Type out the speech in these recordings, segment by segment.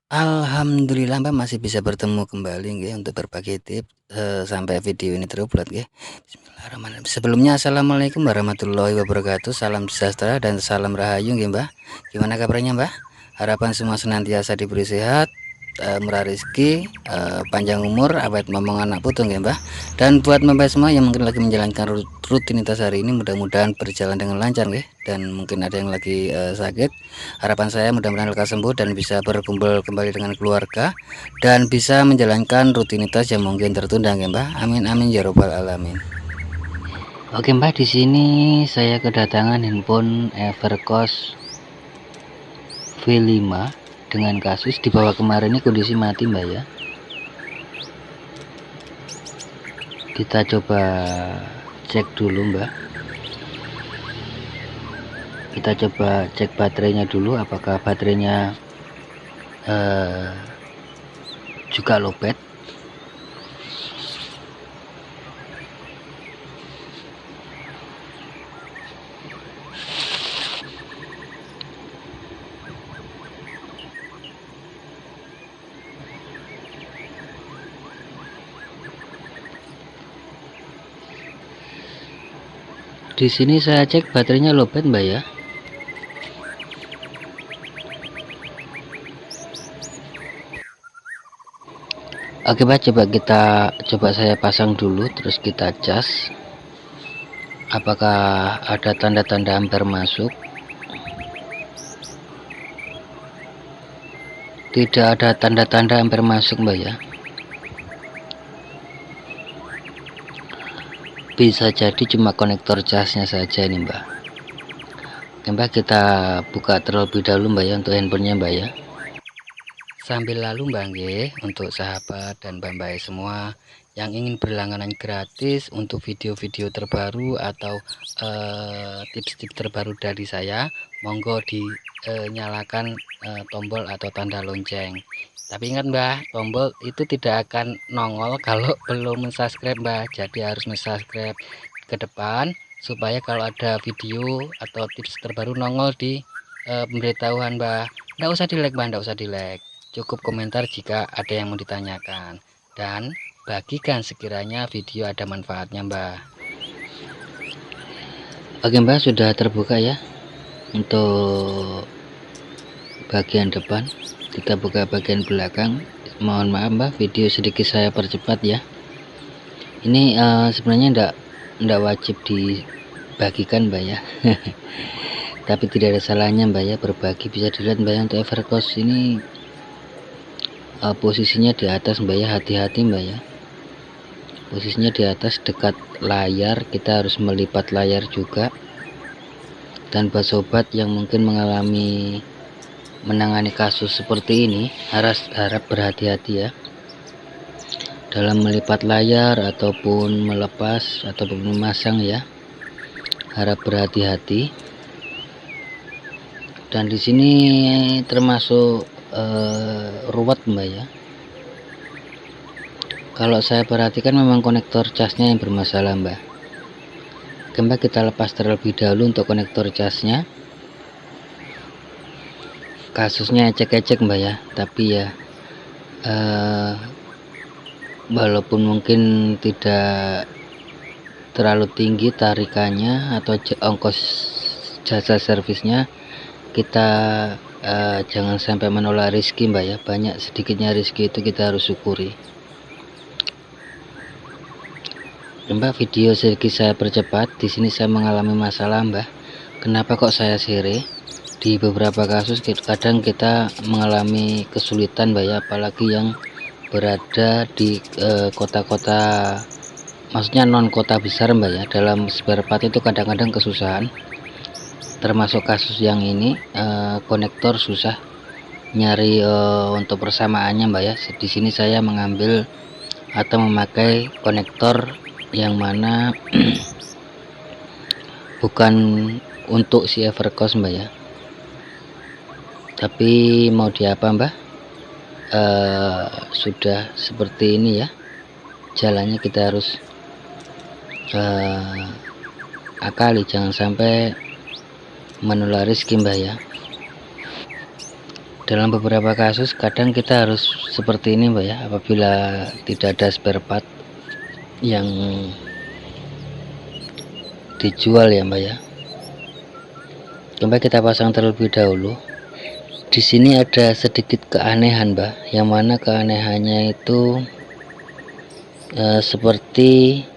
Alhamdulillah Mbak masih bisa bertemu kembali nggih untuk berbagi tips, sampai video ini terupload nggih. Bismillahirrahmanirrahim. Sebelumnya assalamualaikum warahmatullahi wabarakatuh, salam sejahtera dan salam rahayu nggih Mbah. Gimana kabarnya Mbah? Harapan semua senantiasa diberi sehat, murah rezeki, panjang umur, awet momong anak putu nggih Mbah. Dan buat Mbak semua yang mungkin lagi menjalankan rutinitas hari ini mudah-mudahan berjalan dengan lancar nggih, dan mungkin ada yang lagi sakit. Harapan saya mudah-mudahan lekas sembuh dan bisa berkumpul kembali dengan keluarga dan bisa menjalankan rutinitas yang mungkin tertunda nggih Mbah. Amin amin ya robbal alamin. Oke Mbah, di sini saya kedatangan handphone Evercost V5 dengan kasus di bawah kemarin ini kondisi mati Mbak ya. Kita coba cek dulu Mbak. Kita coba cek baterainya dulu, apakah baterainya juga lowbat. Di sini saya cek baterainya lowbat Mbak ya. Oke Mbak, coba saya pasang dulu terus kita cas. Apakah ada tanda-tanda ampere masuk? Tidak ada tanda-tanda ampere masuk Mbak ya. Bisa jadi cuma konektor casnya saja ini Mbak. Oke Mbak, kita buka terlebih dahulu Mbak ya untuk handphonenya Mbak ya. Sambil lalu Mbak nggih, untuk sahabat dan Mbak semua yang ingin berlangganan gratis untuk video-video terbaru atau tips-tips terbaru dari saya, monggo dinyalakan tombol atau tanda lonceng. Tapi ingat Mbak, tombol itu tidak akan nongol kalau belum subscribe Mbak. Jadi harus subscribe ke depan supaya kalau ada video atau tips terbaru nongol di pemberitahuan Mbak. Nggak usah di like Mbak, nggak usah di like. Cukup komentar jika ada yang mau ditanyakan, dan bagikan sekiranya video ada manfaatnya Mbak. Oke Mbak, sudah terbuka ya untuk bagian depan. Kita buka bagian belakang. Mohon maaf Mbak, video sedikit saya percepat ya. Ini sebenarnya ndak wajib dibagikan Mbak ya. Tapi tidak ada salahnya Mbak ya berbagi. Bisa dilihat Mbak ya, untuk Evercost ini posisinya di atas Mbak ya, hati-hati Mbak ya. Posisinya di atas dekat layar, kita harus melipat layar juga. Dan buat sobat yang mungkin menangani kasus seperti ini, harap berhati-hati ya dalam melipat layar ataupun melepas ataupun memasang ya. Harap berhati-hati. Dan di sini termasuk ruwet Mbak ya. Kalau saya perhatikan memang konektor casnya yang bermasalah Mbak. Oke Mbak, kita lepas terlebih dahulu untuk konektor casnya. Kasusnya ecek-ecek Mbak ya, tapi ya walaupun mungkin tidak terlalu tinggi tarikannya atau ongkos jasa servisnya, kita jangan sampai menolak rezeki Mbak ya. Banyak sedikitnya rezeki itu kita harus syukuri. Mbak, video sedikit saya percepat. Di sini saya mengalami masalah Mbak. Kenapa kok saya share? Di beberapa kasus kadang kita mengalami kesulitan Mbak ya, apalagi yang berada di kota-kota, maksudnya non kota besar Mbak ya. Dalam spare part itu kadang-kadang kesusahan. Termasuk kasus yang ini, konektor susah nyari untuk persamaannya Mbak ya. Di sini saya mengambil atau memakai konektor yang mana bukan untuk si Evercost Mbak ya. Tapi mau diapa Mbak, sudah seperti ini ya jalannya, kita harus akali jangan sampai menulari rezeki Mbak ya. Dalam beberapa kasus kadang kita harus seperti ini Mbak ya, apabila tidak ada spare part yang dijual ya Mbak ya. Coba kita pasang terlebih dahulu. Di sini ada sedikit keanehan Mbak, yang mana keanehannya itu seperti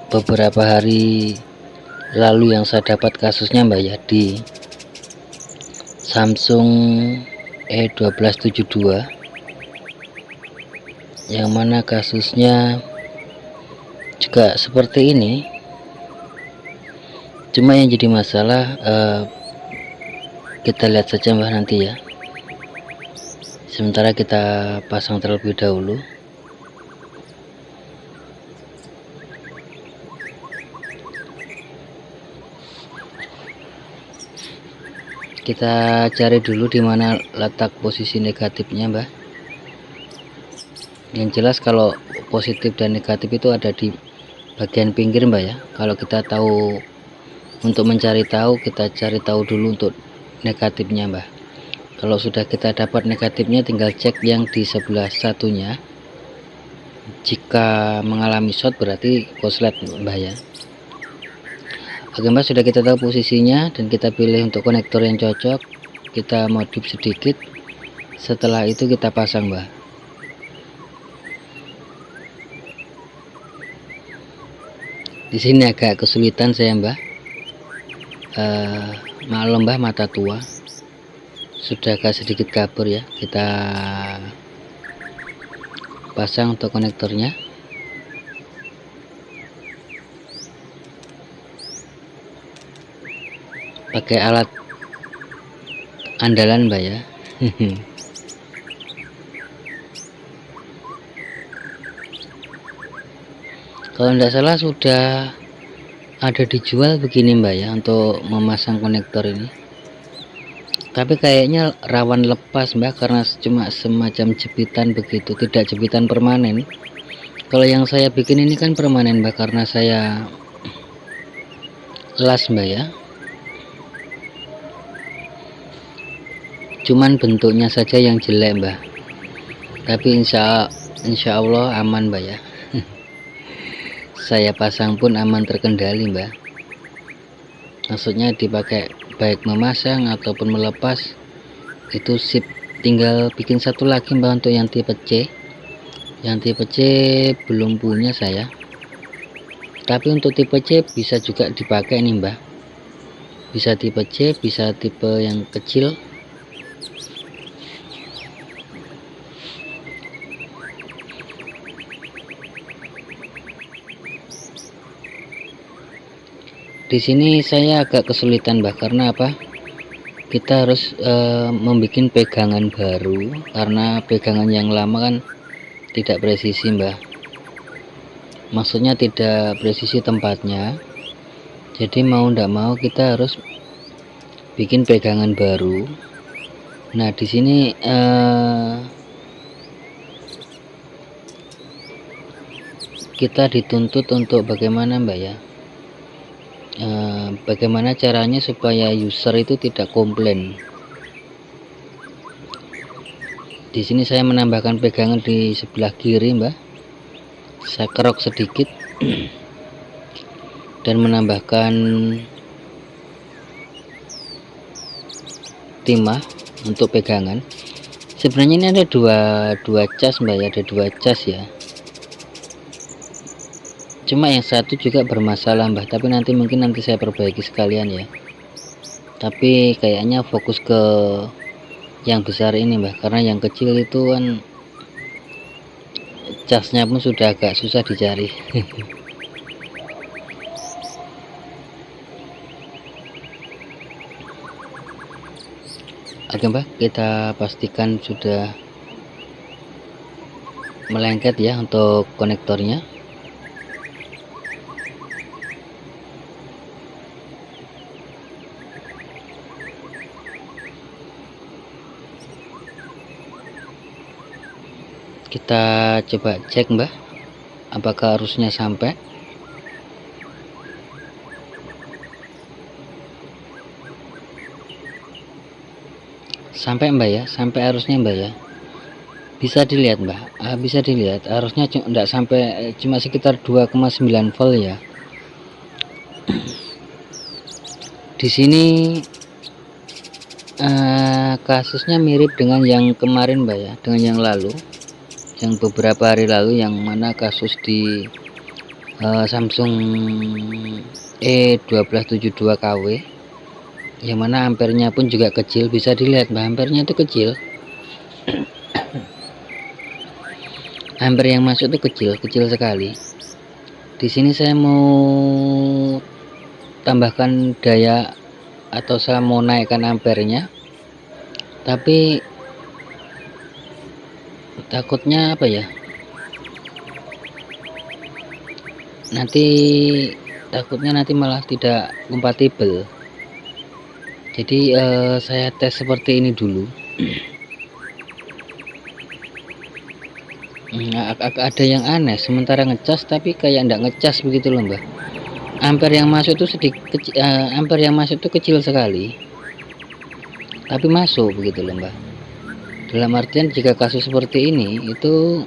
beberapa hari lalu yang saya dapat kasusnya Mbak ya, di Samsung E1272, yang mana kasusnya juga seperti ini. Cuma yang jadi masalah kita lihat saja Mbak nanti ya. Sementara kita pasang terlebih dahulu. Kita cari dulu di mana letak posisi negatifnya Mbak. Yang jelas kalau positif dan negatif itu ada di bagian pinggir Mbak ya. Kalau kita tahu, untuk mencari tahu, kita cari tahu dulu untuk negatifnya Mbak. Kalau sudah kita dapat negatifnya, tinggal cek yang di sebelah satunya. Jika mengalami short berarti korslet Mbak ya. Oke Mbak, sudah kita tahu posisinya dan kita pilih untuk konektor yang cocok. Kita modif sedikit. Setelah itu kita pasang Mbak. Di sini agak kesulitan saya Mbak. Maklum Mbak, mata tua. Sudah agak sedikit kabur ya. Kita pasang untuk konektornya. Pakai alat andalan Mbak ya. Kalau tidak salah sudah ada dijual begini Mbak ya, untuk memasang konektor ini. Tapi kayaknya rawan lepas Mbak, karena cuma semacam jepitan begitu, tidak jepitan permanen. Kalau yang saya bikin ini kan permanen Mbak, karena saya las Mbak ya. Cuman bentuknya saja yang jelek Mbak, tapi insya Allah aman Mbak ya. Saya pasang pun aman, terkendali Mbak. Maksudnya dipakai baik memasang ataupun melepas itu sip. Tinggal bikin satu lagi Mbak untuk yang tipe C. Yang tipe C belum punya saya, tapi untuk tipe C bisa juga dipakai nih Mbak. Bisa tipe C, bisa tipe yang kecil. Di sini saya agak kesulitan Mbak, karena apa? Kita harus membuat pegangan baru, karena pegangan yang lama kan tidak presisi Mbak. Maksudnya tidak presisi tempatnya. Jadi mau tidak mau kita harus bikin pegangan baru. Nah di sini kita dituntut untuk bagaimana Mbak ya? Bagaimana caranya supaya user itu tidak komplain. Di sini saya menambahkan pegangan di sebelah kiri Mbak. Saya kerok sedikit dan menambahkan timah untuk pegangan. Sebenarnya ini ada dua cas Mbak ya, ada dua cas ya. Cuma yang satu juga bermasalah Mbak, tapi nanti mungkin saya perbaiki sekalian ya. Tapi kayaknya fokus ke yang besar ini Mbak, karena yang kecil itu kan casnya pun sudah agak susah dicari. Oke Mbak, kita pastikan sudah melengket ya untuk konektornya. Kita coba cek Mbak, apakah arusnya sampai. sampai mbak ya, sampai arusnya mbak ya, bisa dilihat mbak, bisa dilihat arusnya enggak sampai, cuma sekitar 2,9 volt ya. Di sini kasusnya mirip dengan yang kemarin mbak ya, dengan yang lalu, yang beberapa hari lalu, yang mana kasus di Samsung E1272KW, yang mana ampernya pun juga kecil. Bisa dilihat mbak, ampernya itu kecil, ampere yang masuk itu kecil sekali. Di sini saya mau tambahkan daya, atau saya mau naikkan ampernya, tapi takutnya apa ya, takutnya nanti malah tidak kompatibel. Jadi saya tes seperti ini dulu. Ada yang aneh, sementara ngecas tapi kayak enggak ngecas begitu loh mbak. Ampere yang masuk itu ampere yang masuk itu kecil sekali, tapi masuk begitu loh mbak. Dalam artian jika kasus seperti ini itu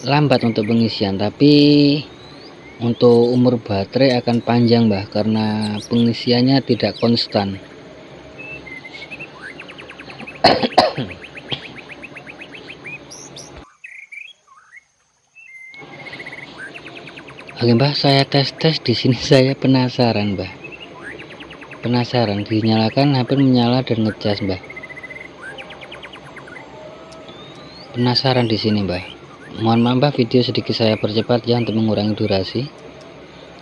lambat untuk pengisian, tapi untuk umur baterai akan panjang mbak, karena pengisiannya tidak konstan. Oke mbak, saya tes di sini. Saya penasaran mbak, dinyalakan hampir menyala dan ngecas mbak. Penasaran di sini mbak. Mohon maaf mbak, video sedikit saya percepat ya untuk mengurangi durasi.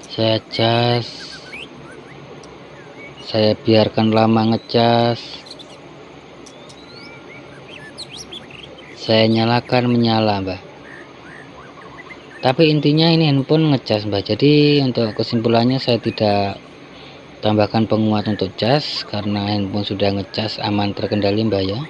Saya cas, saya biarkan lama ngecas, saya nyalakan menyala mbak. Tapi intinya ini handphone ngecas mbak. Jadi untuk kesimpulannya saya tidak tambahkan penguat untuk cas, karena handphone sudah ngecas, aman terkendali mbak ya.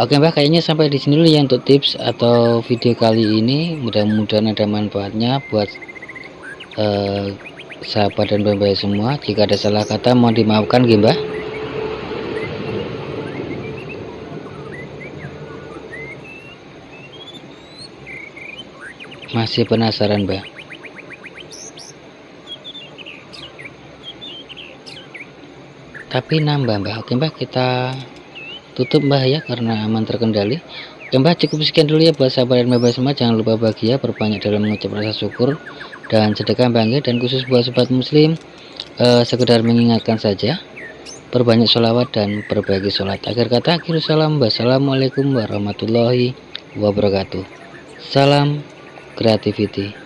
Oke mbak, kayaknya sampai di sini dulu ya untuk tips atau video kali ini. Mudah-mudahan ada manfaatnya buat sahabat dan mbak semua. Jika ada salah kata mohon dimaafkan ya mbak. Masih penasaran mbak? Tapi nambah mbak. Oke mbak, kita tutup mbak ya, karena aman terkendali. Oke mbak, cukup sekian dulu ya buat sahabat dan mbak semua. Jangan lupa bahagia, berbanyak dalam mengucap rasa syukur dan sedekah bangga. Dan khusus buat sobat muslim, sekedar mengingatkan saja, perbanyak sholawat dan perbaiki sholat. Akhir kata, akhir salam, wassalamualaikum warahmatullahi wabarakatuh. Salam creativity.